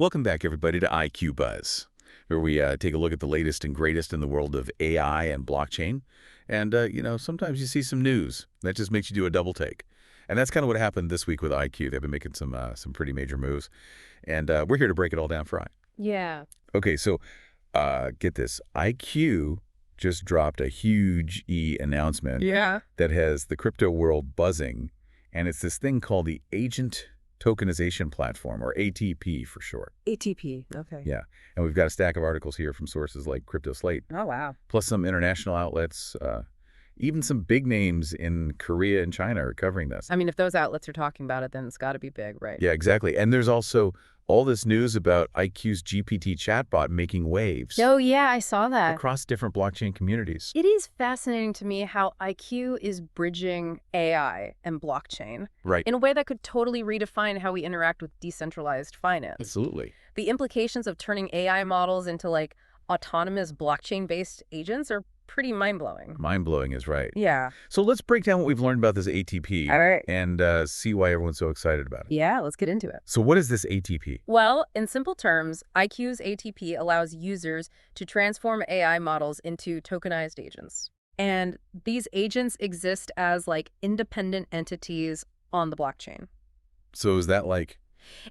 Welcome back, everybody, to IQ Buzz, where we take a look at the latest and greatest in the world of AI and blockchain. And, sometimes you see some news that just makes you do a double take. And that's kind of what happened this week with IQ. They've been making some pretty major moves. And we're here to break it all down for I. Yeah. Okay, so get this. IQ just dropped a huge announcement that has the crypto world buzzing. And it's this thing called the Agent Tokenization Platform, or ATP for short. ATP, okay. Yeah, and we've got a stack of articles here from sources like CryptoSlate. Oh, wow. Plus some international outlets. Even some big names in Korea and China are covering this. I mean, if those outlets are talking about it, then it's got to be big, right? Yeah, exactly. And there's also all this news about IQ's GPT Chatbot making waves. Oh, yeah, I saw that. Across different blockchain communities. It is fascinating to me how IQ is bridging AI and blockchain Right. in a way that could totally redefine how we interact with decentralized finance. Absolutely. The implications of turning AI models into, like, autonomous blockchain-based agents are pretty mind-blowing. Mind-blowing is right. Yeah. So let's break down what we've learned about this ATP All right. and see why everyone's so excited about it. Yeah, let's get into it. So what is this ATP? Well, in simple terms, IQ's ATP allows users to transform AI models into tokenized agents. And these agents exist as, like, independent entities on the blockchain. So is that like...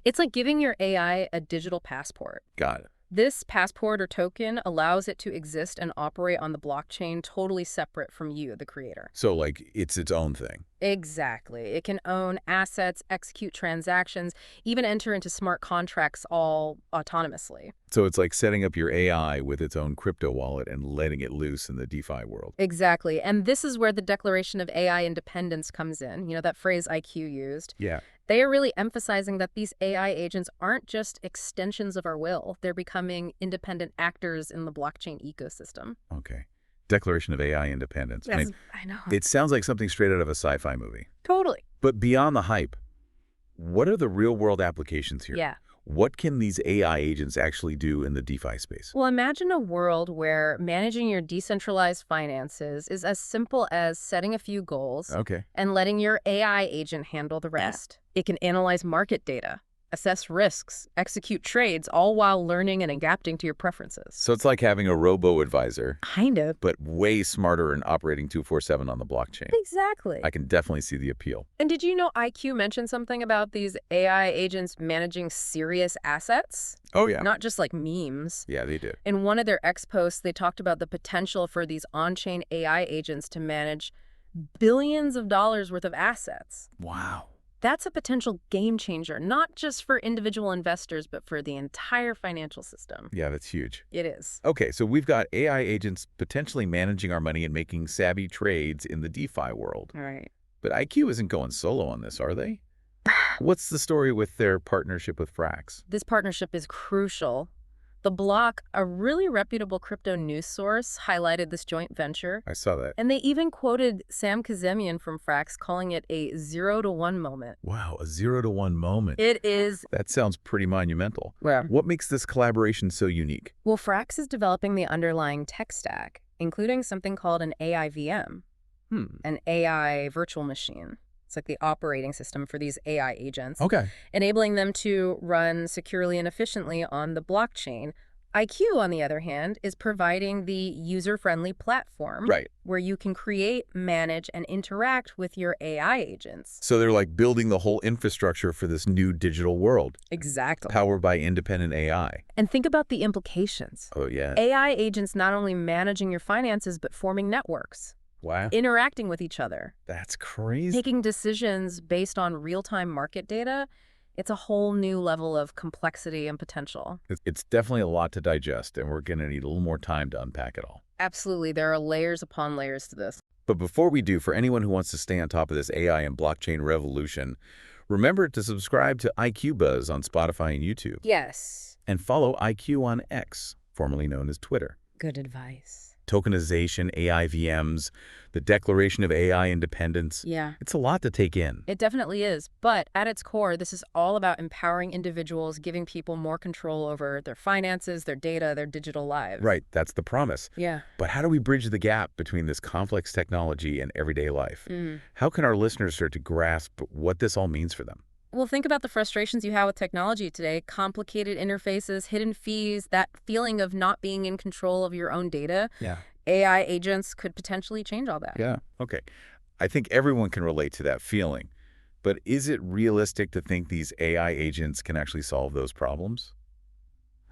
It's like giving your AI a digital passport. Got it. This passport or token allows it to exist and operate on the blockchain totally separate from you, the creator. So, like, it's its own thing. Exactly. It can own assets, execute transactions, even enter into smart contracts all autonomously. So it's like setting up your AI with its own crypto wallet and letting it loose in the DeFi world. Exactly. And this is where the Declaration of AI Independence comes in. You know, that phrase IQ used. Yeah. They are really emphasizing that these AI agents aren't just extensions of our will. They're becoming independent actors in the blockchain ecosystem. Okay. Declaration of AI Independence. I know. It sounds like something straight out of a sci-fi movie. Totally. But beyond the hype, what are the real-world applications here? Yeah. What can these AI agents actually do in the DeFi space? Well, imagine a world where managing your decentralized finances is as simple as setting a few goals and letting your AI agent handle the rest. It can analyze market data, assess risks, execute trades, all while learning and adapting to your preferences. So it's like having a robo-advisor. Kind of. But way smarter and operating 24/7 on the blockchain. Exactly. I can definitely see the appeal. And did you know IQ mentioned something about these AI agents managing serious assets? Oh, yeah. Not just like memes. Yeah, they did. In one of their X posts, they talked about the potential for these on-chain AI agents to manage billions of dollars worth of assets. Wow. That's a potential game changer, not just for individual investors, but for the entire financial system. Yeah, that's huge. It is. Okay, so we've got AI agents potentially managing our money and making savvy trades in the DeFi world. All right. But IQ isn't going solo on this, are they? What's the story with their partnership with Frax? This partnership is crucial. The Block, a really reputable crypto news source, highlighted this joint venture. I saw that. And they even quoted Sam Kazemian from Frax, calling it a 0-to-1 moment. Wow, a 0-to-1 moment. It is. That sounds pretty monumental. Yeah. What makes this collaboration so unique? Well, Frax is developing the underlying tech stack, including something called an AI VM, an AI virtual machine. It's like the operating system for these AI agents, enabling them to run securely and efficiently on the blockchain. IQ, on the other hand, is providing the user-friendly platform where you can create, manage, and interact with your AI agents. So they're like building the whole infrastructure for this new digital world. Exactly. Powered by independent AI. And think about the implications. Oh, yeah. AI agents not only managing your finances, but forming networks. Wow. Interacting with each other. That's crazy. Taking decisions based on real-time market data. It's a whole new level of complexity and potential. It's definitely a lot to digest, and we're going to need a little more time to unpack it all. Absolutely. There are layers upon layers to this. But before we do, for anyone who wants to stay on top of this AI and blockchain revolution, remember to subscribe to IQ Buzz on Spotify and YouTube. Yes. And follow IQ on X, formerly known as Twitter. Good advice. Tokenization, AI VMs, the Declaration of AI Independence. Yeah. It's a lot to take in. It definitely is. But at its core, this is all about empowering individuals, giving people more control over their finances, their data, their digital lives. Right. That's the promise. Yeah. But how do we bridge the gap between this complex technology and everyday life? How can our listeners start to grasp what this all means for them? Well, think about the frustrations you have with technology today. Complicated interfaces, hidden fees, that feeling of not being in control of your own data. Yeah. AI agents could potentially change all that. Yeah. Okay. I think everyone can relate to that feeling. But is it realistic to think these AI agents can actually solve those problems?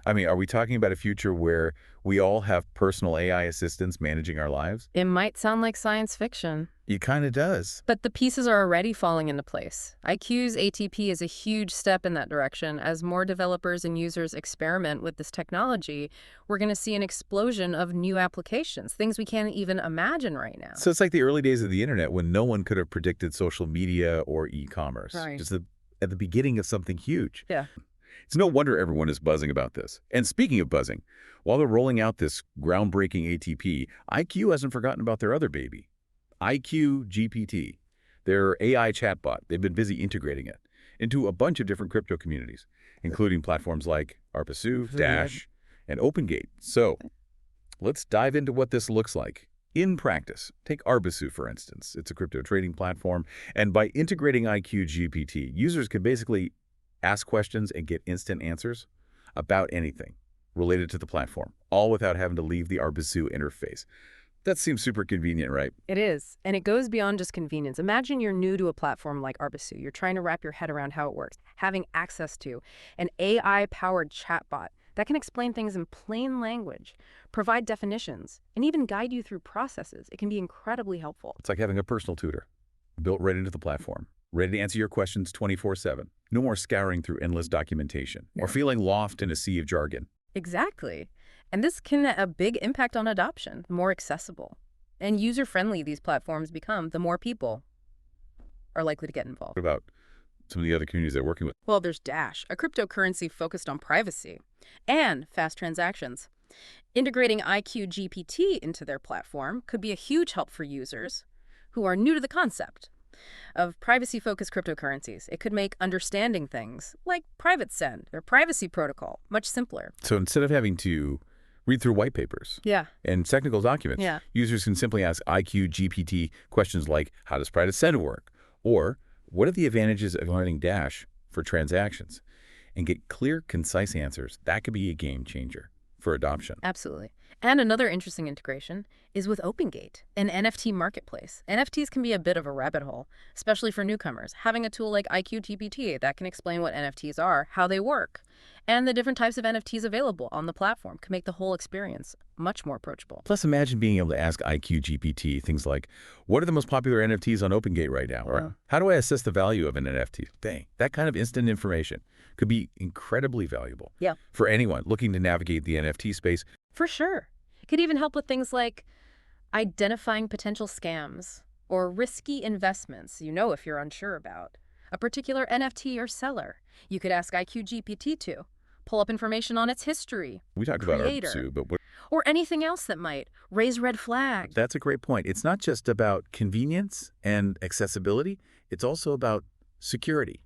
I mean, are we talking about a future where we all have personal AI assistants managing our lives? It might sound like science fiction, It kind of does. but the pieces are already falling into place. IQ's ATP is a huge step in that direction. As more developers and users experiment with this technology, we're going to see an explosion of new applications, things we can't even imagine right now. So it's like the early days of the internet when no one could have predicted social media or e-commerce. Right. Just at the beginning of something huge. Yeah. It's no wonder everyone is buzzing about this. And speaking of buzzing, while they're rolling out this groundbreaking ATP, IQ hasn't forgotten about their other baby, IQ GPT, their AI chatbot. They've been busy integrating it into a bunch of different crypto communities, including platforms like Arbisoo, Dash, and OpenGate. So let's dive into what this looks like in practice. Take Arbisoo, for instance. It's a crypto trading platform. And by integrating IQ GPT, users can basically ask questions and get instant answers about anything related to the platform, all without having to leave the Arbisoo interface. That seems super convenient, right? It is, and it goes beyond just convenience. Imagine you're new to a platform like Arbisoo. You're trying to wrap your head around how it works. Having access to an AI-powered chatbot that can explain things in plain language, provide definitions, and even guide you through processes. It can be incredibly helpful. It's like having a personal tutor built right into the platform, ready to answer your questions 24/7. No more scouring through endless documentation or feeling lost in a sea of jargon. Exactly. And this can have a big impact on adoption, more accessible. And user-friendly these platforms become, the more people are likely to get involved. What about some of the other communities they're working with? Well, there's Dash, a cryptocurrency focused on privacy and fast transactions. Integrating IQ GPT into their platform could be a huge help for users who are new to the concept of privacy-focused cryptocurrencies. It could make understanding things like private send or privacy protocol much simpler. So instead of having to read through white papers and technical documents, users can simply ask IQ GPT questions like, how does private send work? Or, what are the advantages of learning Dash for transactions? And get clear, concise answers. That could be a game changer for adoption. Absolutely. And another interesting integration is with OpenGate, an NFT marketplace. NFTs can be a bit of a rabbit hole, especially for newcomers. Having a tool like IQ GPT that can explain what NFTs are, how they work, and the different types of NFTs available on the platform can make the whole experience much more approachable. Plus, imagine being able to ask IQ GPT things like, what are the most popular NFTs on OpenGate right now? Or how do I assess the value of an NFT? Dang, that kind of instant information could be incredibly valuable for anyone looking to navigate the NFT space. For sure. It could even help with things like identifying potential scams or risky investments, if you're unsure about a particular NFT or seller. You could ask IQ GPT to pull up information on its history. We talked about Arbisoo, but or anything else that might raise red flags. That's a great point. It's not just about convenience and accessibility. It's also about security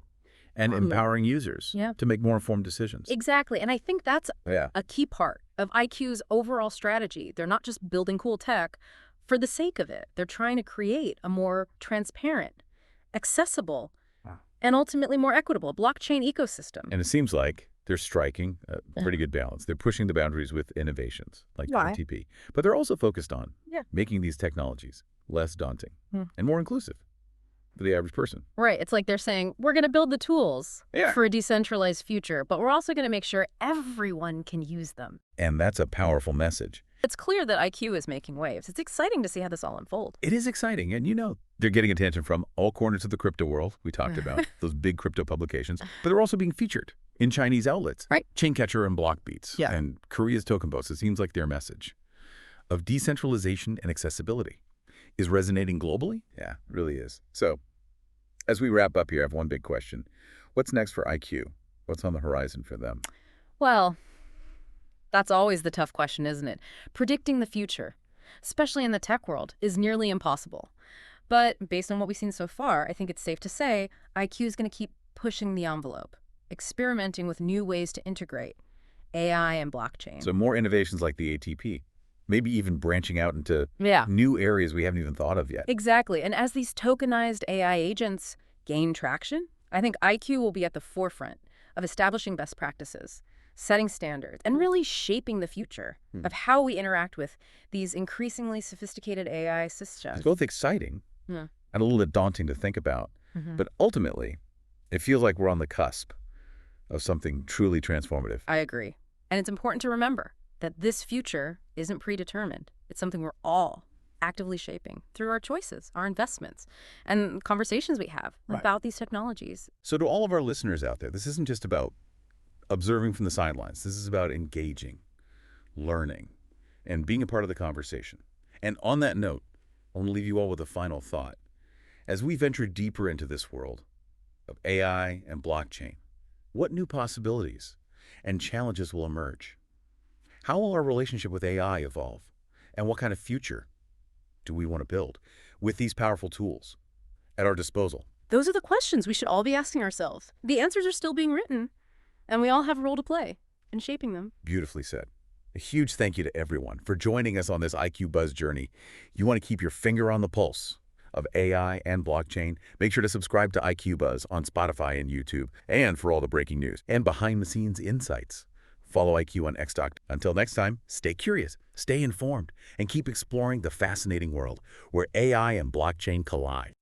and empowering users to make more informed decisions. Exactly. And I think that's a key part of IQ's overall strategy. They're not just building cool tech for the sake of it. They're trying to create a more transparent, accessible, and ultimately more equitable blockchain ecosystem. And it seems like they're striking a pretty good balance. They're pushing the boundaries with innovations like ATP. But they're also focused on making these technologies less daunting and more inclusive for the average person. Right. It's like they're saying, we're going to build the tools for a decentralized future, but we're also going to make sure everyone can use them. And that's a powerful message. It's clear that IQ is making waves. It's exciting to see how this all unfolds. It is exciting. And they're getting attention from all corners of the crypto world. We talked about those big crypto publications, but they're also being featured in Chinese outlets. Right. Chaincatcher and BlockBeats and Korea's Tokenpost. It seems like their message of decentralization and accessibility is resonating globally. Yeah, it really is. So as we wrap up here, I have one big question. What's next for IQ? What's on the horizon for them? Well, that's always the tough question, isn't it? Predicting the future, especially in the tech world, is nearly impossible. But based on what we've seen so far, I think it's safe to say IQ is going to keep pushing the envelope, experimenting with new ways to integrate AI and blockchain. So more innovations like the ATP, maybe even branching out into new areas we haven't even thought of yet. Exactly. And as these tokenized AI agents gain traction, I think IQ will be at the forefront of establishing best practices, setting standards, and really shaping the future of how we interact with these increasingly sophisticated AI systems. It's both exciting Yeah. and a little bit daunting to think about. But ultimately, it feels like we're on the cusp of something truly transformative. I agree. And it's important to remember that this future isn't predetermined. It's something we're all actively shaping through our choices, our investments, and conversations we have about these technologies. So to all of our listeners out there, this isn't just about observing from the sidelines. This is about engaging, learning, and being a part of the conversation. And on that note, I want to leave you all with a final thought. As we venture deeper into this world of AI and blockchain, what new possibilities and challenges will emerge? How will our relationship with AI evolve? And what kind of future do we want to build with these powerful tools at our disposal? Those are the questions we should all be asking ourselves. The answers are still being written, and we all have a role to play in shaping them. Beautifully said. A huge thank you to everyone for joining us on this IQ Buzz journey. You want to keep your finger on the pulse of AI and blockchain? Make sure to subscribe to IQ Buzz on Spotify and YouTube, and for all the breaking news and behind-the-scenes insights, follow IQ on X. Until next time, stay curious, stay informed, and keep exploring the fascinating world where AI and blockchain collide.